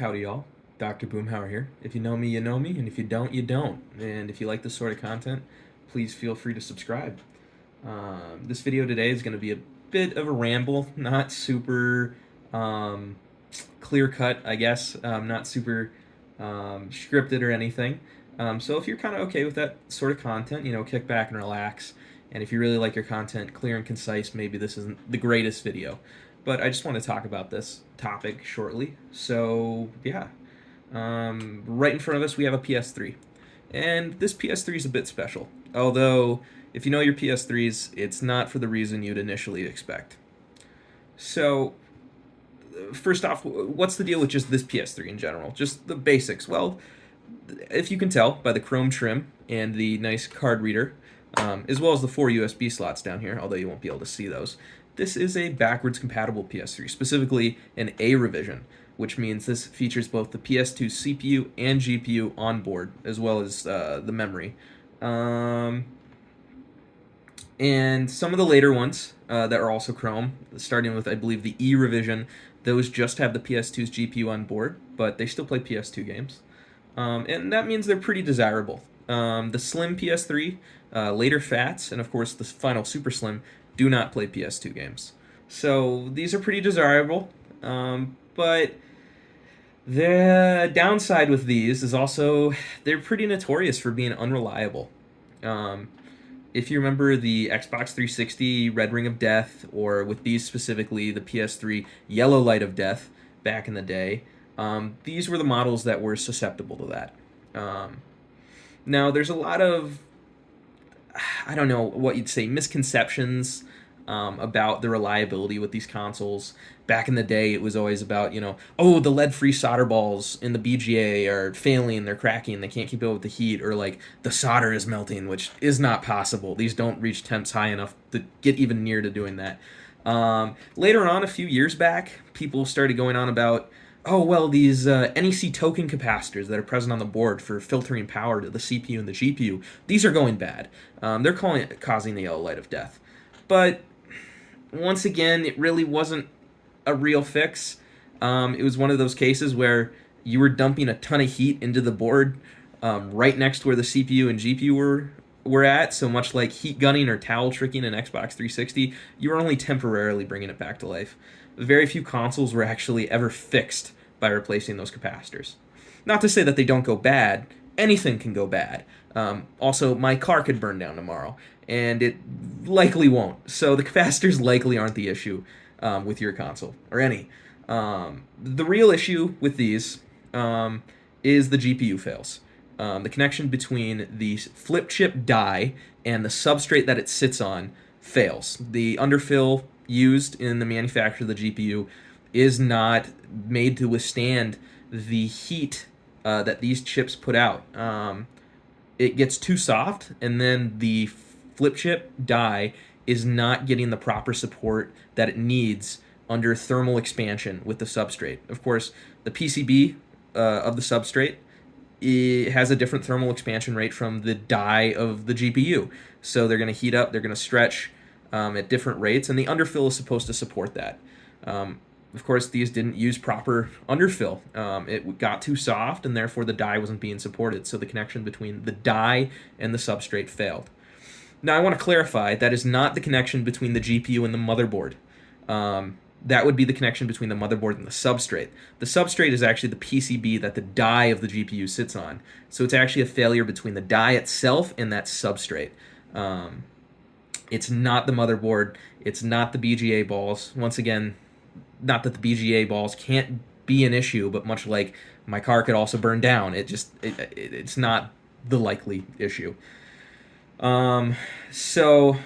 Howdy, y'all. Dr. Boomhauer here. If you know me, you know me, and if you don't, you don't. And if you like this sort of content, please feel free to subscribe. This video today is going to be a bit of a ramble, not super um, clear cut, I guess, not super scripted or anything. So if you're kind of okay with that sort of content, kick back and relax. And if you really like your content clear and concise, maybe this isn't the greatest video. But I just want to talk about this topic shortly. So, yeah. Right in front of us, we have a PS3. And this PS3 is a bit special. Although, if you know your PS3s, it's not for the reason you'd initially expect. So, first off, what's the deal with just this PS3 in general? Just the basics. Well, if you can tell by the chrome trim and the nice card reader, as well as the 4 USB slots down here, although you won't be able to see those, this is a backwards compatible PS3, specifically an A revision, which means this features both the PS2 CPU and GPU on board, as well as the memory. And some of the later ones that are also Chrome, starting with, I believe, the E revision, those just have the PS2's GPU on board, but they still play PS2 games. And that means they're pretty desirable. The Slim PS3, later Fats, and of course the final Super Slim do not play PS2 games. So these are pretty desirable, but the downside with these is also they're pretty notorious for being unreliable. If you remember the Xbox 360 Red Ring of Death, or with these specifically the PS3 Yellow Light of Death back in the day, these were the models that were susceptible to that. Now, there's a lot of, I don't know what you'd say, misconceptions about the reliability with these consoles. Back in the day, it was always about, oh, the lead-free solder balls in the BGA are failing, they're cracking, they can't keep up with the heat, or like the solder is melting, which is not possible. These don't reach temps high enough to get even near to doing that. Later on, a few years back, people started going on about, oh, well, these NEC token capacitors that are present on the board for filtering power to the CPU and the GPU, these are going bad. They're causing the yellow light of death. But once again, it really wasn't a real fix. It was one of those cases where you were dumping a ton of heat into the board right next to where the CPU and GPU were at. So much like heat gunning or towel tricking in Xbox 360, you were only temporarily bringing it back to life. Very few consoles were actually ever fixed by replacing those capacitors. Not to say that they don't go bad. Anything can go bad. Also, my car could burn down tomorrow, and it likely won't. So the capacitors likely aren't the issue with your console, or any. The real issue with these is the GPU fails. The connection between the flip chip die and the substrate that it sits on fails. The underfill used in the manufacture of the GPU is not made to withstand the heat that these chips put out. It gets too soft, and then the flip chip die is not getting the proper support that it needs under thermal expansion with the substrate. Of course, the PCB of the substrate, it has a different thermal expansion rate from the die of the GPU. So they're going to heat up, they're going to stretch at different rates, and the underfill is supposed to support that. Of course, these didn't use proper underfill. It got too soft, and therefore the die wasn't being supported, so the connection between the die and the substrate failed. Now, I want to clarify, that is not the connection between the GPU and the motherboard. That would be the connection between the motherboard and the substrate. The substrate is actually the PCB that the die of the GPU sits on. So it's actually a failure between the die itself and that substrate. It's not the motherboard. It's not the BGA balls. Once again, not that the BGA balls can't be an issue, but much like my car could also burn down, it's not the likely issue. So,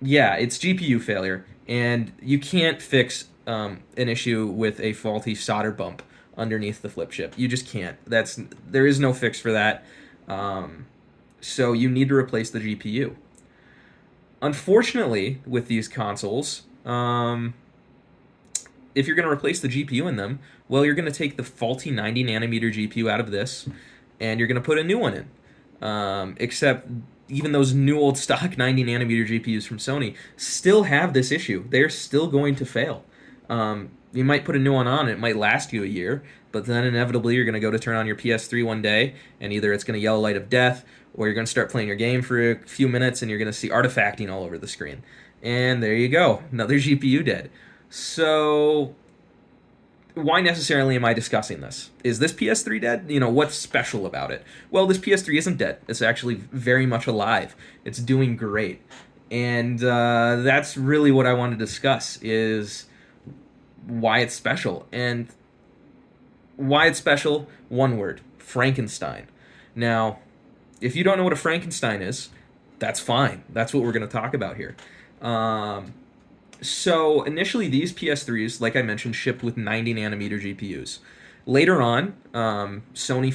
yeah, it's GPU failure, and you can't fix an issue with a faulty solder bump underneath the flip chip. You just can't. There is no fix for that. So you need to replace the GPU. Unfortunately, with these consoles, if you're going to replace the GPU in them, well, you're going to take the faulty 90 nanometer GPU out of this, and you're going to put a new one in. Except even those new old stock 90 nanometer GPUs from Sony still have this issue. They're still going to fail. You might put a new one on, it might last you a year, but then inevitably you're going to go to turn on your PS3 one day, and either it's going to yell light of death, or you're going to start playing your game for a few minutes, and you're going to see artifacting all over the screen. And there you go, another GPU dead. So why necessarily am I discussing this? Is this PS3 dead? What's special about it? Well, this PS3 isn't dead. It's actually very much alive. It's doing great. And that's really what I want to discuss, is why it's special. And why it's special, one word: Frankenstein. Now, if you don't know what a Frankenstein is, that's fine. That's what we're going to talk about here. So initially, these PS3s, like I mentioned, shipped with 90 nanometer GPUs. Later on, Sony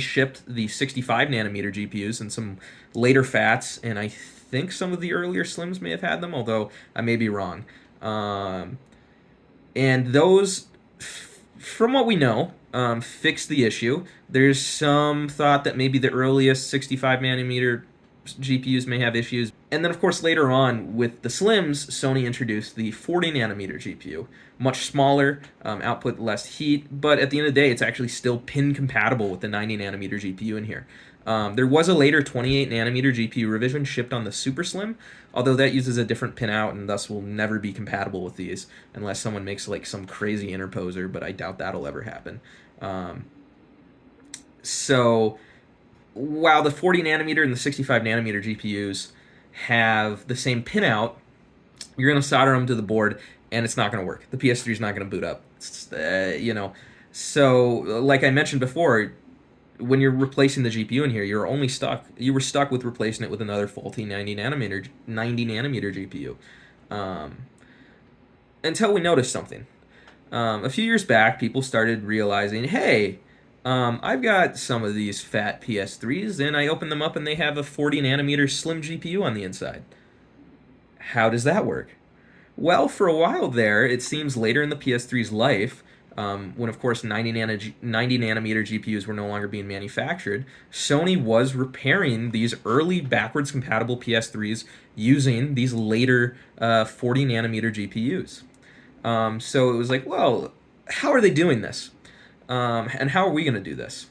shipped the 65 nanometer GPUs and some later FATs, and I think some of the earlier Slims may have had them, although I may be wrong. And those, from what we know, fixed the issue. There's some thought that maybe the earliest 65 nanometer GPUs may have issues. And then, of course, later on with the Slims, Sony introduced the 40 nanometer GPU. Much smaller, output less heat, but at the end of the day, it's actually still pin compatible with the 90 nanometer GPU in here. There was a later 28 nanometer GPU revision shipped on the Super Slim, although that uses a different pinout and thus will never be compatible with these unless someone makes like some crazy interposer, but I doubt that'll ever happen. So while the 40 nanometer and the 65 nanometer GPUs have the same pinout, you're going to solder them to the board and it's not going to work. The PS3 is not going to boot up. So like I mentioned before, when you're replacing the GPU in here, you were stuck with replacing it with another faulty 90 nanometer GPU. Until we noticed something. A few years back, people started realizing, hey, I've got some of these fat PS3s, and I open them up and they have a 40 nanometer slim GPU on the inside. How does that work? Well, for a while there, it seems later in the PS3's life, when of course 90 nanometer GPUs were no longer being manufactured, Sony was repairing these early backwards compatible PS3s using these later 40 nanometer GPUs. So it was like, well, how are they doing this? And how are we going to do this?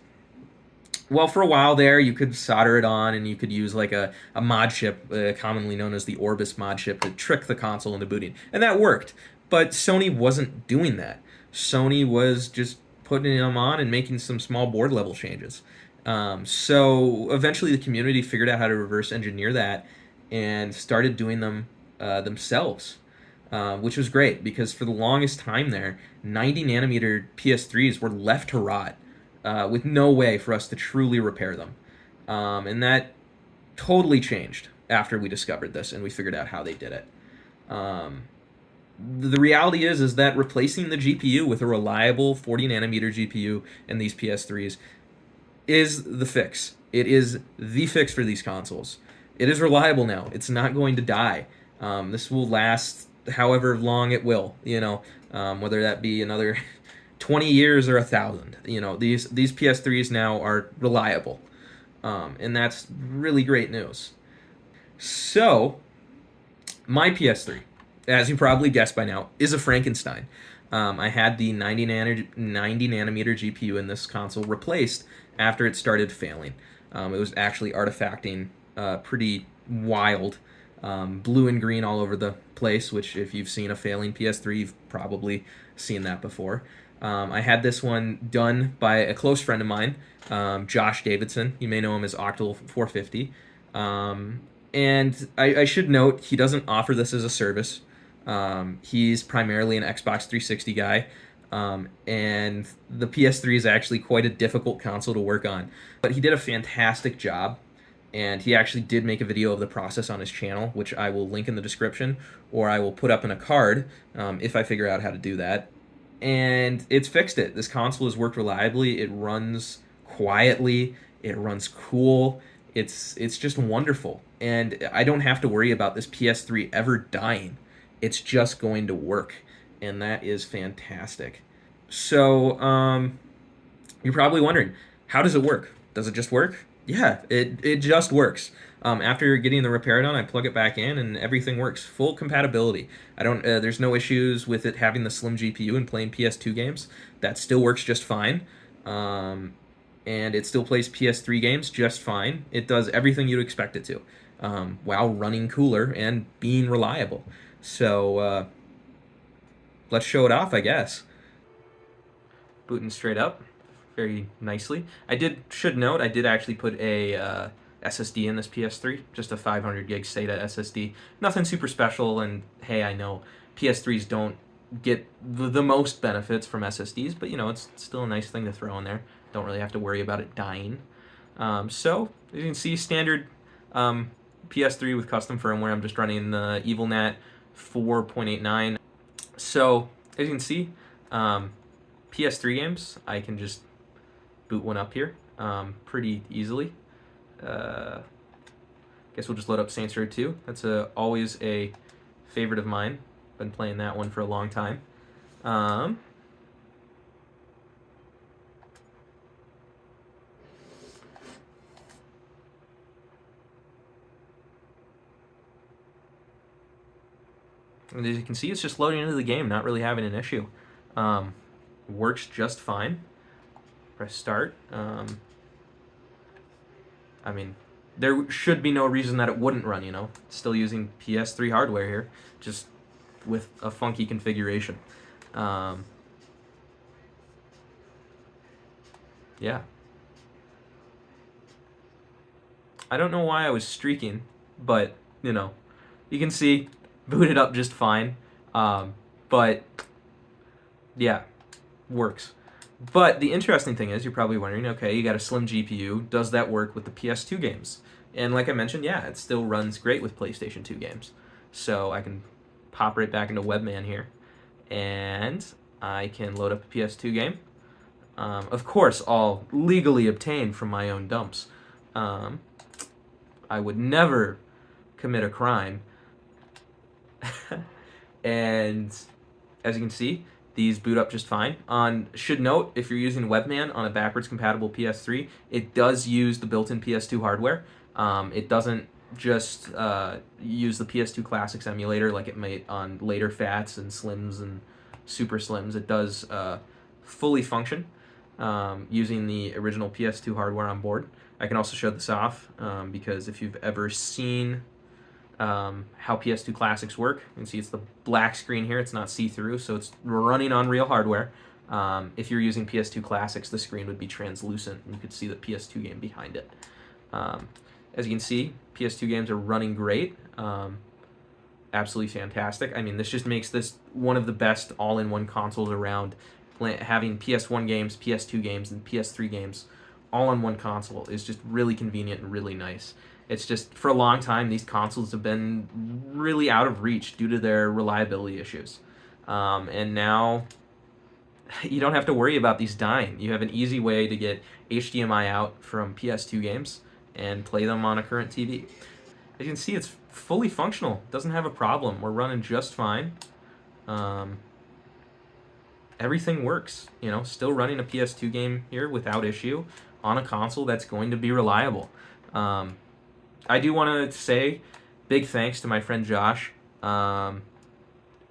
Well, for a while there, you could solder it on, and you could use like a mod chip, commonly known as the Orbis mod chip, to trick the console into booting. And that worked. But Sony wasn't doing that. Sony was just putting them on and making some small board level changes. So eventually the community figured out how to reverse engineer that and started doing them themselves. Which was great, because for the longest time there, 90 nanometer PS3s were left to rot with no way for us to truly repair them. And that totally changed after we discovered this and we figured out how they did it. The reality is that replacing the GPU with a reliable 40 nanometer GPU in these PS3s is the fix. It is the fix for these consoles. It is reliable now. It's not going to die. This will last however long it will, whether that be another 20 years or 1,000. These PS3s now are reliable, and that's really great news. So, my PS3, as you probably guessed by now, is a Frankenstein. I had the 90 nanometer GPU in this console replaced after it started failing. It was actually artifacting pretty wild. Blue and green all over the place, which if you've seen a failing PS3, you've probably seen that before. I had this one done by a close friend of mine, Josh Davidson. You may know him as Octal450. And I should note, he doesn't offer this as a service. He's primarily an Xbox 360 guy. And the PS3 is actually quite a difficult console to work on. But he did a fantastic job. And he actually did make a video of the process on his channel, which I will link in the description, or I will put up in a card if I figure out how to do that. And it's fixed it. This console has worked reliably. It runs quietly. It runs cool. It's just wonderful. And I don't have to worry about this PS3 ever dying. It's just going to work. And that is fantastic. So, you're probably wondering, how does it work? Does it just work? Yeah, it just works. After getting the repair done, I plug it back in and everything works. Full compatibility. I don't. There's no issues with it having the slim GPU and playing PS2 games. That still works just fine. Um, and it still plays PS3 games just fine. It does everything you'd expect it to, while running cooler and being reliable. So let's show it off, I guess. Booting straight up, very nicely. Should note I did actually put a SSD in this PS3, just a 500 gig SATA SSD. Nothing super special, and hey, I know PS3s don't get the most benefits from SSDs, but it's still a nice thing to throw in there. Don't really have to worry about it dying. So as you can see, standard PS3 with custom firmware. I'm just running the EvilNat 4.89. So as you can see, PS3 games, I can just boot one up here pretty easily. Guess we'll just load up Saints Row 2. That's always a favorite of mine. Been playing that one for a long time. And as you can see, it's just loading into the game, not really having an issue. Works just fine. Press start. I mean, there should be no reason that it wouldn't run, Still using PS3 hardware here, just with a funky configuration. Yeah. I don't know why I was streaking, but, you can see, booted up just fine. But, yeah, works. But the interesting thing is, you're probably wondering, okay, you got a slim GPU, does that work with the PS2 games? And like I mentioned, yeah, it still runs great with PlayStation 2 games. So I can pop right back into Webman here, and I can load up a PS2 game. Of course, all legally obtained from my own dumps. I would never commit a crime. And as you can see, these boot up just fine. Should note, if you're using Webman on a backwards compatible PS3, it does use the built-in PS2 hardware. It doesn't just use the PS2 Classics emulator like it might on later Fats and Slims and Super Slims. It does fully function using the original PS2 hardware on board. I can also show this off because if you've ever seen how PS2 Classics work, you can see it's the black screen here. It's not see-through, so it's running on real hardware. If you're using PS2 Classics, the screen would be translucent, and you could see the PS2 game behind it. As you can see, PS2 games are running great. Absolutely fantastic. I mean, this just makes this one of the best all-in-one consoles around. Having PS1 games, PS2 games, and PS3 games all on one console is just really convenient and really nice. It's just, for a long time, these consoles have been really out of reach due to their reliability issues. And now, you don't have to worry about these dying. You have an easy way to get HDMI out from PS2 games and play them on a current TV. As you can see, it's fully functional. Doesn't have a problem. We're running just fine. Everything works. Still running a PS2 game here without issue on a console that's going to be reliable. I do want to say big thanks to my friend Josh.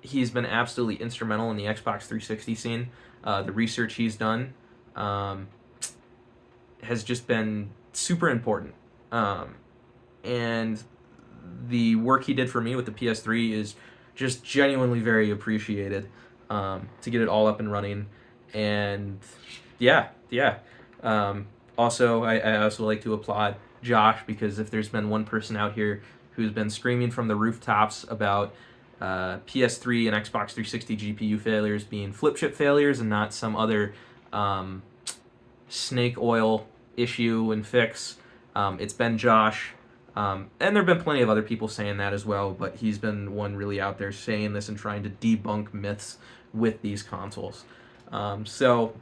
He's been absolutely instrumental in the Xbox 360 scene. The research he's done has just been super important. And the work he did for me with the PS3 is just genuinely very appreciated, to get it all up and running. And yeah. Also, I also like to applaud Josh, because if there's been one person out here who's been screaming from the rooftops about PS3 and Xbox 360 GPU failures being flip chip failures and not some other snake oil issue and fix, it's been Josh. And there have been plenty of other people saying that as well, but he's been one really out there saying this and trying to debunk myths with these consoles. So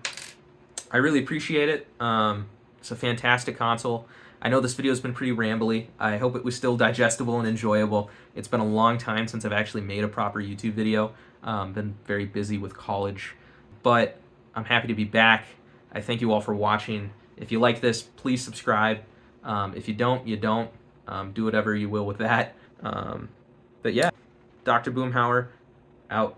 I really appreciate it. It's a fantastic console. I know this video has been pretty rambly. I hope it was still digestible and enjoyable. It's been a long time since I've actually made a proper YouTube video. Been very busy with college, but I'm happy to be back. I thank you all for watching. If you like this, please subscribe. If you don't, you don't. Do whatever you will with that. But yeah, Dr. Boomhauer out.